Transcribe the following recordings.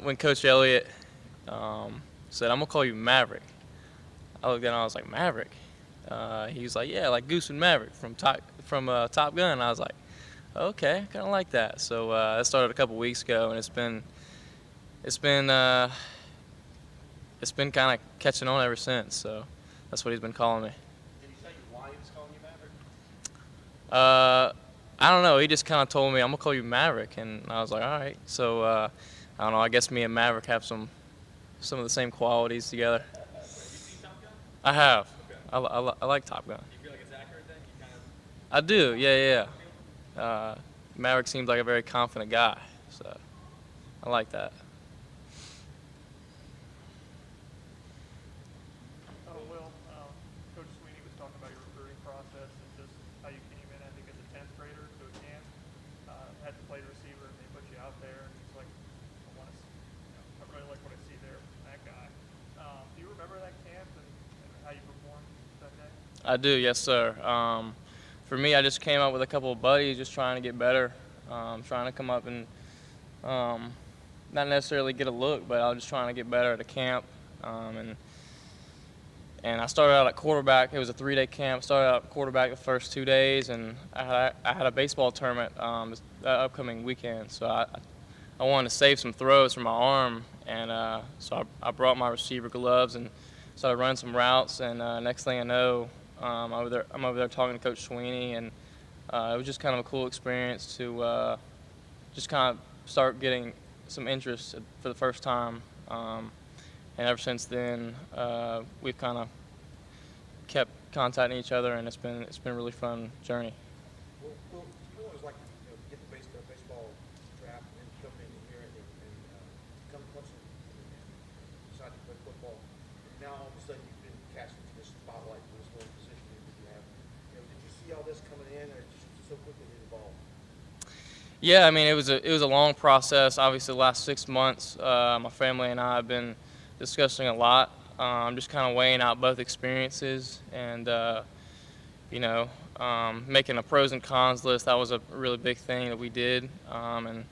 When Coach Elliott said, "I'm gonna call you Maverick," I looked at him. I was like, "Maverick." He was like, "Yeah, like Goose and Maverick from Top Gun." I was like, "Okay, kind of like that." So that started a couple weeks ago, and it's been uh, it's been kind of catching on ever since. So that's what he's been calling me. Did he tell you why he was calling you Maverick? Uh, I don't know. He just kind of told me, "I'm gonna call you Maverick," and I was like, "All right." So I don't know. I guess me and Maverick have some of the same qualities together. Have you seen Top Gun? I have. Okay. I like Top Gun. Do you feel like it's accurate then? You kind of I do. Yeah, see yeah. the field? Yeah. Maverick seems like a very confident guy, so I like that. Oh, Will, Coach Sweeney was talking about your recruiting process and just how you came in, I think, as a 10th grader to a camp, hadn't played receiver, and they put you out there, and it's like, I want to, I really like what I see there from that guy. Do you remember that camp and how you performed that day? I do. Yes, sir. For me, I just came up with a couple of buddies, just trying to get better, trying to come up and not necessarily get a look, but I was just trying to get better at a camp, and I started out at quarterback. It was a 3-day camp. Started out at quarterback the first 2 days, and I had a baseball tournament that upcoming weekend. So I wanted to save some throws from my arm, and so I brought my receiver gloves and started running some routes. And next thing I know, I'm over there talking to Coach Sweeney, and it was just kind of a cool experience to just kind of start getting some interest for the first time. And ever since then, we've kind of kept contacting each other, and it's been a really fun journey. Well, you know what it was like to get the baseball draft and come in here and come to Clemson and decide to play football. And now all of a sudden you've been cast into this spotlight for this little position that you have. Did you see all this coming in, or just so quickly did it evolve? Yeah, I mean it was a long process. Obviously, the last 6 months, my family and I have been discussing a lot. Just kind of weighing out both experiences and you know making a pros and cons list. That was a really big thing that we did, and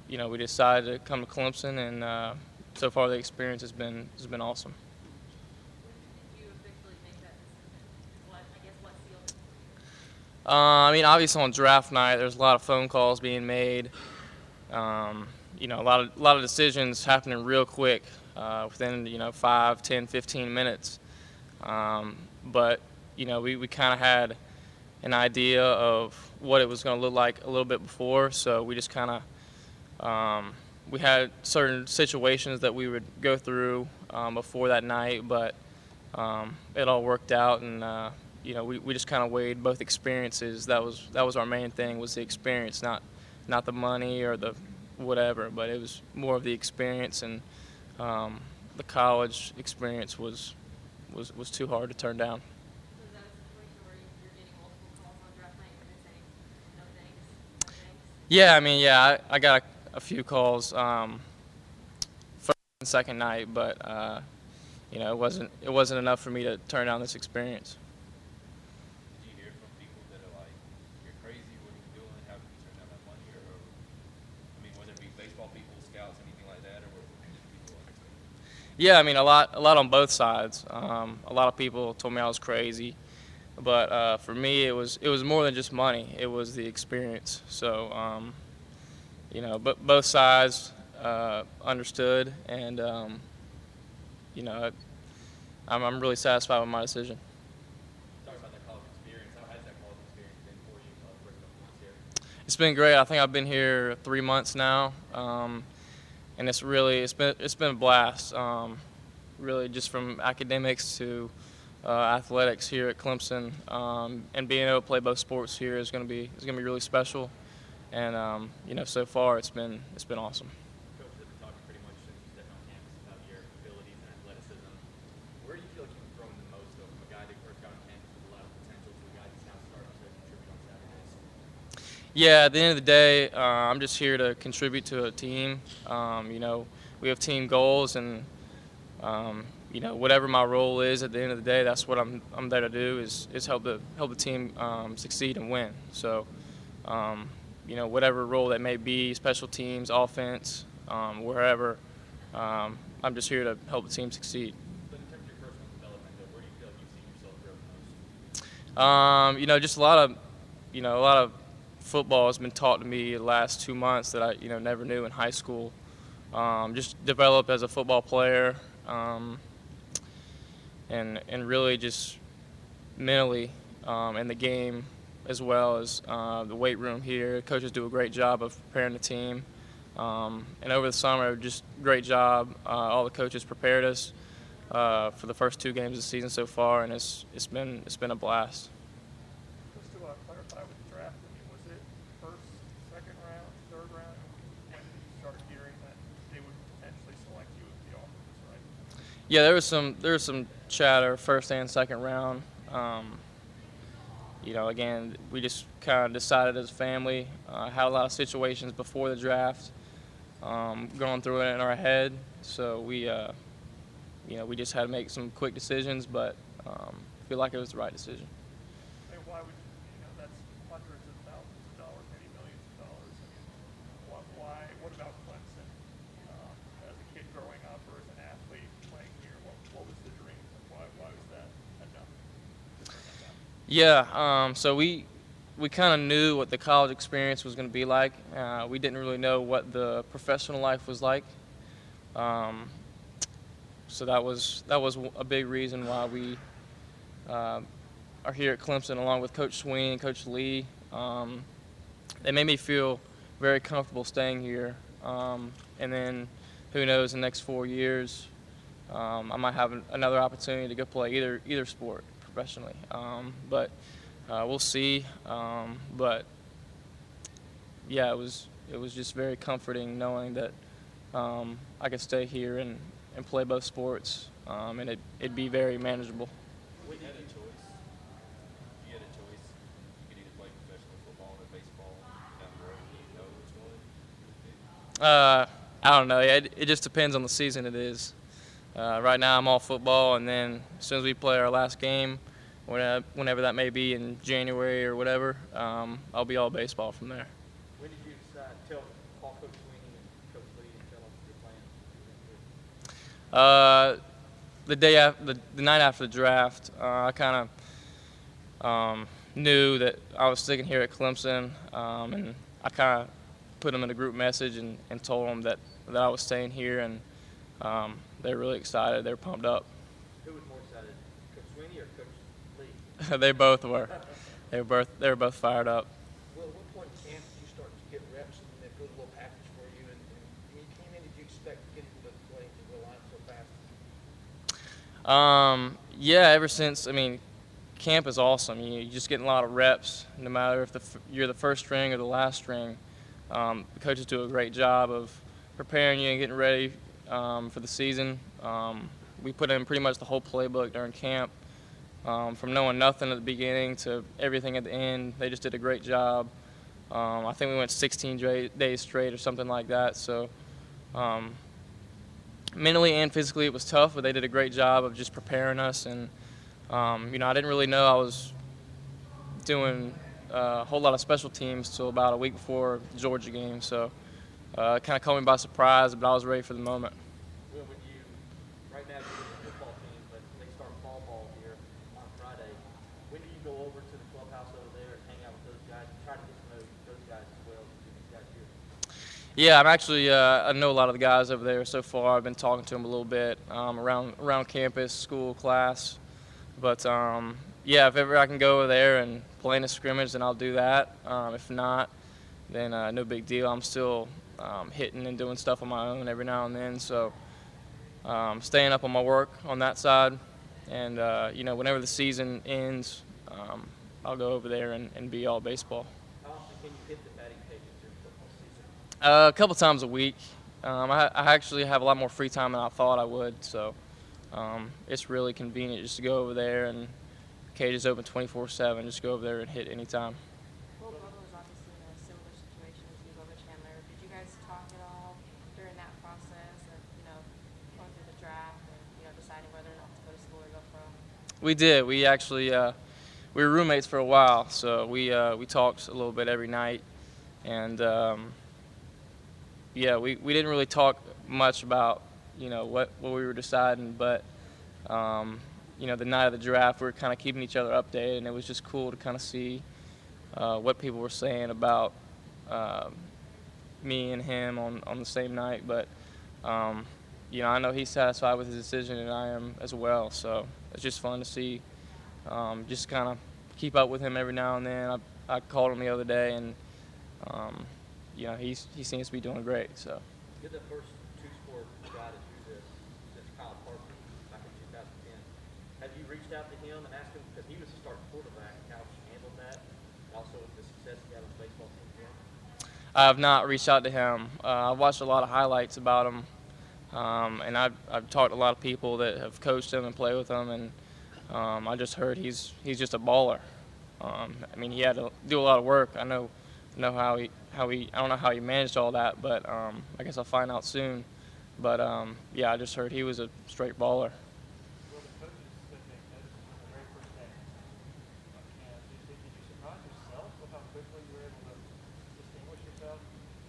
we decided to come to Clemson, and so far the experience has been awesome. When did you officially make that decision? What sealed it for you? I mean, obviously on draft night, there's a lot of phone calls being made. A lot of decisions happening real quick, within 5, 10, 15 minutes. But we kind of had an idea of what it was going to look like a little bit before, so we just kind of we had certain situations that we would go through before that night, but it all worked out, and we just kind of weighed both experiences. That was our main thing, was the experience, not the money or the whatever, but it was more of the experience, and the college experience was too hard to turn down. So is that a situation where you're getting multiple calls on draft night and they're saying, no thanks, no thanks? Yeah, I mean, yeah, I got a few calls first and second night, but it wasn't enough for me to turn down this experience. Did you hear from people that are like, "You're crazy. What are you doing? How can you turn down that money?" Or I mean, whether it be baseball people, scouts, anything like that, or were just people unexpected? Yeah, I mean, a lot on both sides. A lot of people told me I was crazy, but for me, it was more than just money. It was the experience. So but both sides understood, and you know, I'm really satisfied with my decision. Talking about that college experience, how has that college experience been for you for a couple months here? It's been great. I think I've been here 3 months now, and it's been a blast. Really, just from academics to athletics here at Clemson, and being able to play both sports here is gonna be really special. And so far it's been awesome. Coach has been talking pretty much since you stepped on campus about your abilities and athleticism. Where do you feel like you've grown the most, though, from a guy that first got on campus with a lot of potential to a guy that's now starting to contribute on Saturdays? Yeah, at the end of the day, I'm just here to contribute to a team. We have team goals, and whatever my role is at the end of the day, that's what I'm there to do, is help the team succeed and win. So, whatever role that may be, special teams, offense, wherever. I'm just here to help the team succeed. But in terms of your personal development, though, where do you feel like you've seen yourself grow the most? Just a lot of football has been taught to me the last 2 months that I, never knew in high school. Just developed as a football player, and really just mentally in the game, as well as the weight room here. Coaches do a great job of preparing the team. And over the summer, just great job. All the coaches prepared us for the first 2 games of the season so far, and it's been a blast. Just to clarify with the draft, was it first, second round, third round? When did you start hearing that they would potentially select you if the offer was right? Yeah, there was some chatter first and second round. Again, we just kind of decided as a family. Had a lot of situations before the draft going through it in our head, so we just had to make some quick decisions, but feel like it was the right decision. I mean, why would that's hundreds of thousands of dollars, maybe millions of dollars. I mean, why? What about Clemson? As a kid growing up, or as an athlete playing here, what was the dream? Why was that enough? Yeah, so we kind of knew what the college experience was going to be like. We didn't really know what the professional life was like. So that was a big reason why we are here at Clemson, along with Coach Sweeney and Coach Lee. They made me feel very comfortable staying here. And then, who knows, in the next 4 years, I might have another opportunity to go play either sport professionally. But we'll see. But yeah, it was just very comforting knowing that I could stay here and play both sports, and it'd be very manageable. If you had a choice, you could either play professional football or baseball down the road. Do you know which one? I don't know. It just depends on the season it is. Right now I'm all football, and then as soon as we play our last game, whenever that may be in January or whatever, I'll be all baseball from there. When did you decide, call Coach Sweeney and Coach Lee and tell them your plan? The night after the draft, I kind of knew that I was sticking here at Clemson, and I kind of put them in a group message and told them that I was staying here, and they're really excited. They're pumped up. Who was more excited, Coach Sweeney or Coach Lee? They both were. They were both fired up. Well, at what point in camp did you start to get reps and they put a little package for you? And when you came in, did you expect to get into the play to go line so fast? Yeah, ever since, camp is awesome. You're just getting a lot of reps, no matter if you're the first string or the last string. The coaches do a great job of preparing you and getting ready for the season. We put in pretty much the whole playbook during camp, from knowing nothing at the beginning to everything at the end. They just did a great job. I think we went 16 days straight or something like that. So mentally and physically it was tough, but they did a great job of just preparing us. And I didn't really know I was doing a whole lot of special teams till about a week before the Georgia game. So it kind of caught me by surprise, but I was ready for the moment. Well, right now you're in the football team, but they start fall ball here on Friday. When do you go over to the clubhouse over there and hang out with those guys and try to get to know those guys as well as these guys here? Yeah, I'm actually I know a lot of the guys over there so far. I've been talking to them a little bit around campus, school, class. But yeah, if ever I can go over there and play in a scrimmage, then I'll do that. If not, then no big deal. I'm still hitting and doing stuff on my own every now and then. So staying up on my work on that side. And, whenever the season ends, I'll go over there and be all baseball. How often can you hit the batting cages during football season? A couple times a week. I actually have a lot more free time than I thought I would. So it's really convenient just to go over there, and cage is open 24/7. Just go over there and hit anytime. Well, Bubba was obviously in a similar situation as you, Bubba Chandler. Did you guys talk at all during that process of, going through the draft and, deciding whether or not to go to school or go pro? We did. We actually we were roommates for a while, so we talked a little bit every night. And yeah, we didn't really talk much about what we were deciding, but the night of the draft, we were kind of keeping each other updated, and it was just cool to kind of see what people were saying about me and him on the same night. But I know he's satisfied with his decision, and I am as well. So it's just fun to see. Just kind of keep up with him every now and then. I called him the other day, and he seems to be doing great. So. You're the first two-sport guy to do this since Kyle Parker back in 2010. Have you reached out to him and asked him, because he was the starting quarterback, how he handled that, and also the success he had on the baseball team for him? I have not reached out to him. I've watched a lot of highlights about him, and I've talked to a lot of people that have coached him and played with him, and I just heard he's just a baller. I mean, he had to do a lot of work. I know how he I don't know how he managed all that, but I guess I'll find out soon. But yeah, I just heard he was a straight baller. Well, the coaches said they noticed from the very first day. And did you surprise yourself with how quickly you were able to distinguish yourself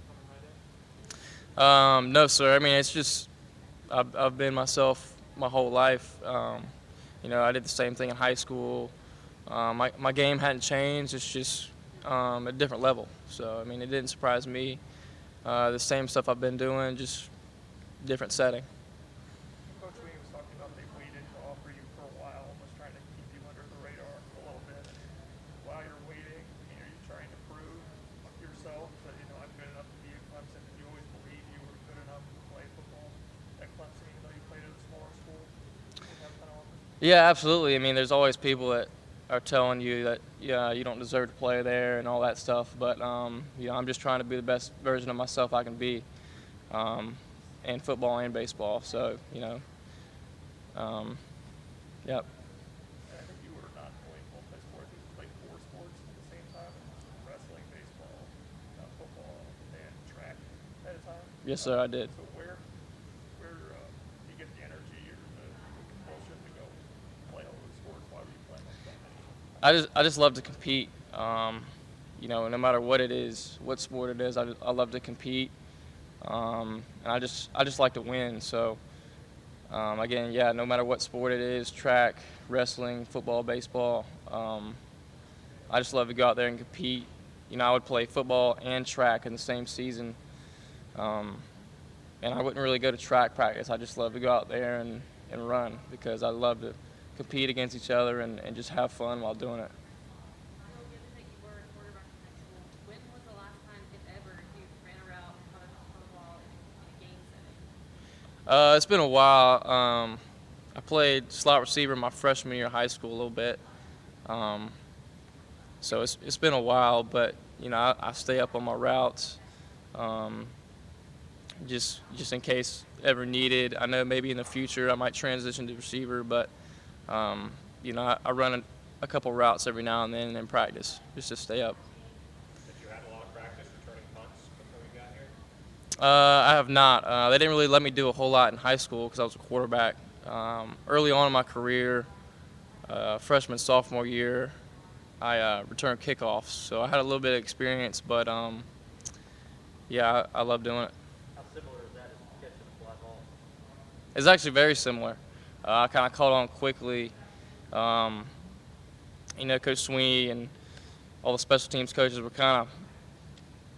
coming right in? No, sir. I mean, it's just I've been myself my whole life. I did the same thing in high school. My game hadn't changed. It's just a different level. So, I mean, it didn't surprise me. The same stuff I've been doing, just different setting. Coach Sweeney was talking about they waited to offer you for a while, almost trying to keep you under the radar a little bit. While you're waiting, are you trying to prove yourself that, I'm good enough to be at Clemson? Did you always believe you were good enough to play football at Clemson, even though you played at a smaller school? Yeah, absolutely. I mean, there's always people that are telling you that you don't deserve to play there and all that stuff. But I'm just trying to be the best version of myself I can be, in football and baseball. So yep. I think you were not only multi-sport, you played 4 sports at the same time: wrestling, baseball, football, and track at a time. Yes, sir, I did. So where do you get the energy or the compulsion to go play all those sports? Why were you playing like that? I just love to compete. No matter what it is, what sport it is, I love to compete. And I just like to win. So again, yeah, no matter what sport it is, track, wrestling, football, baseball, I just love to go out there and compete. I would play football and track in the same season. And I wouldn't really go to track practice. I just love to go out there and run because I love to compete against each other and just have fun while doing it. Given that you were a quarterback in high school, when was the last time, if ever, you ran a route on the ball in a game setting? It's been a while. I played slot receiver my freshman year of high school a little bit. So it's been a while, but I stay up on my routes, just in case ever needed. I know maybe in the future I might transition to receiver, but I run a couple routes every now and then in practice just to stay up. Did you have a lot of practice returning punts before you got here? I have not. They didn't really let me do a whole lot in high school because I was a quarterback. Early on in my career, freshman, sophomore year, I returned kickoffs, so I had a little bit of experience, but yeah, I love doing it. How similar is that as catching a fly ball? It's actually very similar. I kind of caught on quickly. Coach Sweeney and all the special teams coaches were kind of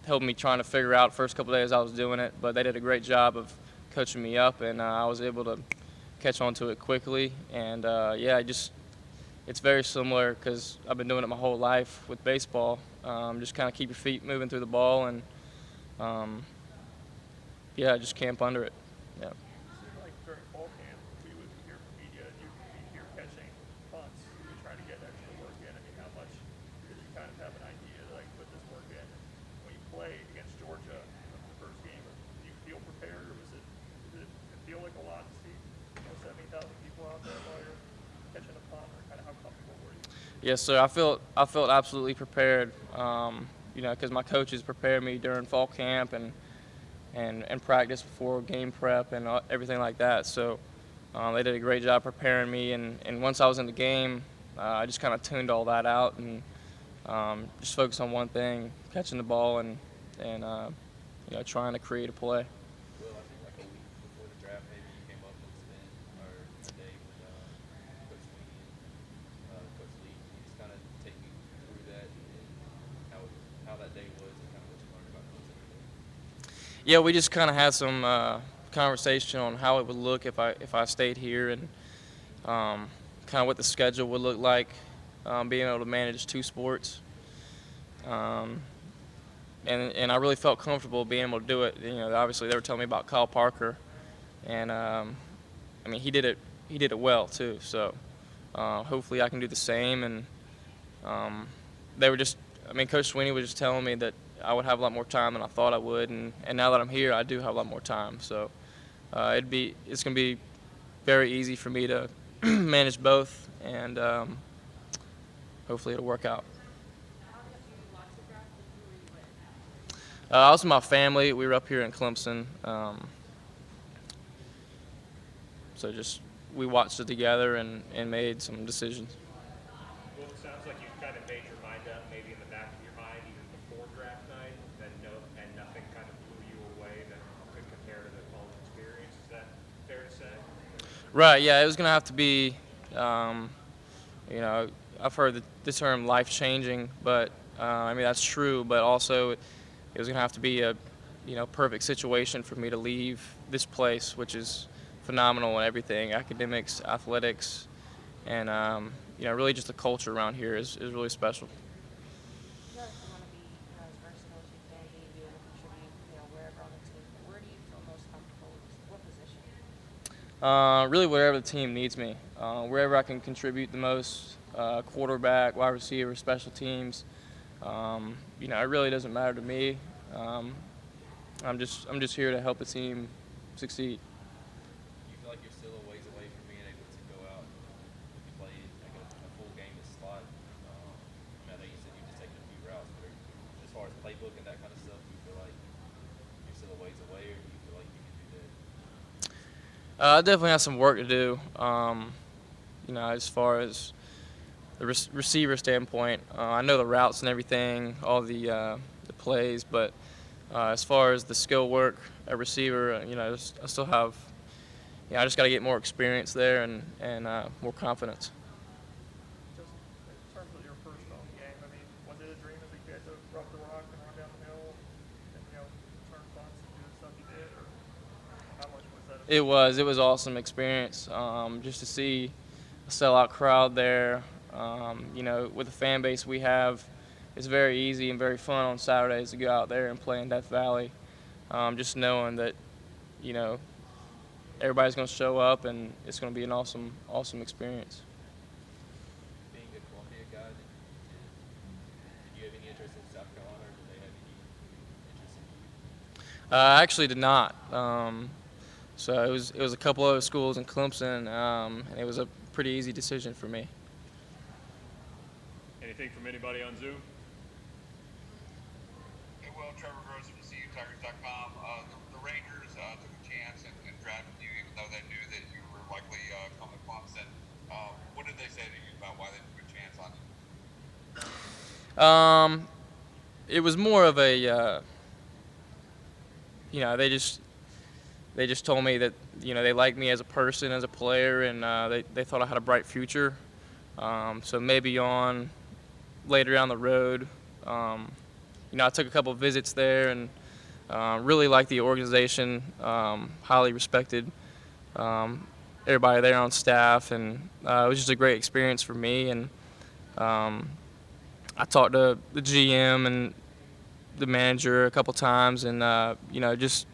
helping me trying to figure out the first couple of days I was doing it, but they did a great job of coaching me up, and I was able to catch on to it quickly. And it's very similar because I've been doing it my whole life with baseball. Just kind of keep your feet moving through the ball and just camp under it. Yeah. It seemed like during fall camp, we would hear from media, and you'd be here catching punts to try to get extra work in. I mean, how much did you kind of have an idea to put this work in? When you played against Georgia in the first game, did you feel prepared, or did it feel like a lot to see 70,000 people out there while you're catching a punt, or kind of how comfortable were you? Yes, sir. I felt absolutely prepared. Because my coaches prepared me during fall camp and practice before game prep and everything like that. So they did a great job preparing me. And once I was in the game, I just kind of tuned all that out and just focused on one thing, catching the ball and and trying to create a play. Well, I think like a week before the draft, maybe you came up with Spin or a day with Coach Sweeney and Coach Lee. Can you just kind of take me through that and how that day was and kind of what you learned about Clemson today? Yeah, we just kind of had some conversation on how it would look if I stayed here, and kind of what the schedule would look like, being able to manage two sports. Um, and I really felt comfortable being able to do it. Obviously they were telling me about Kyle Parker, and I mean he did it well too. So hopefully I can do the same. And they were Coach Sweeney was just telling me that I would have a lot more time than I thought I would, and now that I'm here, I do have a lot more time. So it's gonna be very easy for me to manage both, and hopefully it'll work out. I was with my family. We were up here in Clemson, so just we watched it together and made some decisions. Well, it sounds like you kind of made your mind up, maybe in the back of your mind, even before draft night, and nothing kind of blew you away that could compare to the college experience. Is that fair to say? Right. Yeah, it was gonna have to be. I've heard the term life-changing, but I mean that's true. But also, it was gonna have to be a perfect situation for me to leave this place, which is phenomenal in everything: academics, athletics, and really just the culture around here is really special. You guys want to be as versatile as you can be able to contribute, wherever on the team. But where do you feel most comfortable? What position? Really, wherever the team needs me, wherever I can contribute the most, quarterback, wide receiver, special teams. It really doesn't matter to me. I'm just here to help the team succeed. Do you feel like you're still a ways away from being able to go out and play like a full game of slot? I know you said you just taken a few routes, but as far as playbook and that kind of stuff, do you feel like you're still a ways away, or do you feel like you can do that? I definitely have some work to do. As far as the receiver standpoint, I know the routes and everything, all the plays, but as far as the skill work at receiver, I still have. I just got to get more experience there and more confidence. Just in terms of your first home game, I mean, was it a dream as a kid to rough the rock and run down the hill and turn punts and do the stuff you did, or how much was that? It was awesome experience. Just to see a sellout crowd there. With the fan base we have, it's very easy and very fun on Saturdays to go out there and play in Death Valley. Just knowing that, everybody's going to show up and it's going to be an awesome experience. Being a Columbia guy, did you have any interest in South Carolina, or did they have any interest in you? I actually did not. So it was a couple other schools in Clemson, and it was a pretty easy decision for me. Anything from anybody on Zoom? Hey, Will, Trevor Gross from TigerNet.com. The Rangers took a chance and drafted you, even though they knew that you were likely coming to Clemson. What did they say to you about why they took a chance on you? It was more of a, they just told me that they liked me as a person, as a player, and they thought I had a bright future. So maybe on later down the road, I took a couple of visits there and really liked the organization, highly respected everybody there on staff, and it was just a great experience for me. And I talked to the GM and the manager a couple times, and just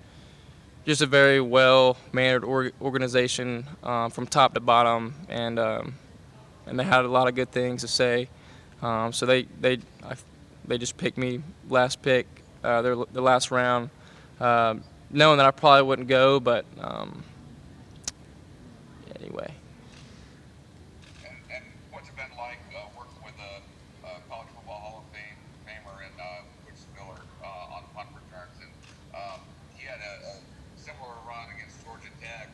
a very well-mannered organization from top to bottom, and they had a lot of good things to say. So they just picked me last pick, the last round, knowing that I probably wouldn't go, but anyway. And what's it been like working with a College Football Hall of Famer and Coach Spiller on punt returns? And he had a similar run against Georgia Tech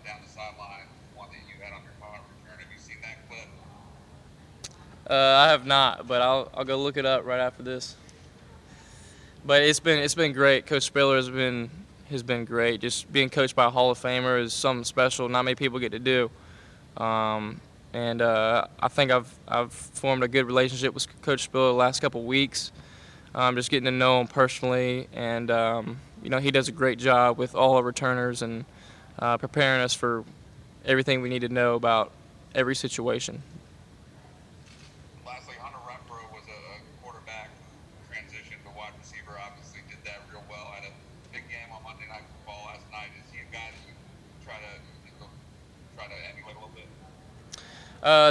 down the sideline, one that you had on your punt return. Have you seen that clip? I have not, but I'll go look it up right after this. But it's been great. Coach Spiller has been great. Just being coached by a Hall of Famer is something special. Not many people get to do. And I think I've formed a good relationship with Coach Spiller the last couple of weeks. Just getting to know him personally, and he does a great job with all our returners and preparing us for everything we need to know about every situation. Lastly, Hunter Renfro was a quarterback who transitioned to wide receiver. Obviously, did that real well. Had a big game on Monday Night Football last night. Is he a guy that you try to emulate a little bit?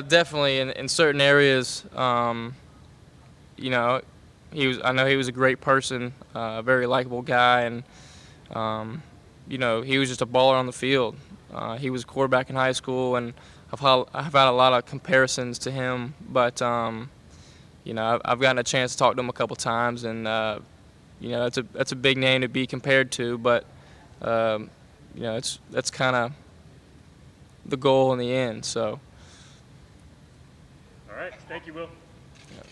Definitely in certain areas. I know he was a great person, a very likable guy, and he was just a baller on the field. He was a quarterback in high school, and I've had a lot of comparisons to him, but I've gotten a chance to talk to him a couple times, and that's a big name to be compared to, but that's kind of the goal in the end. So. All right, thank you, Will. Yeah.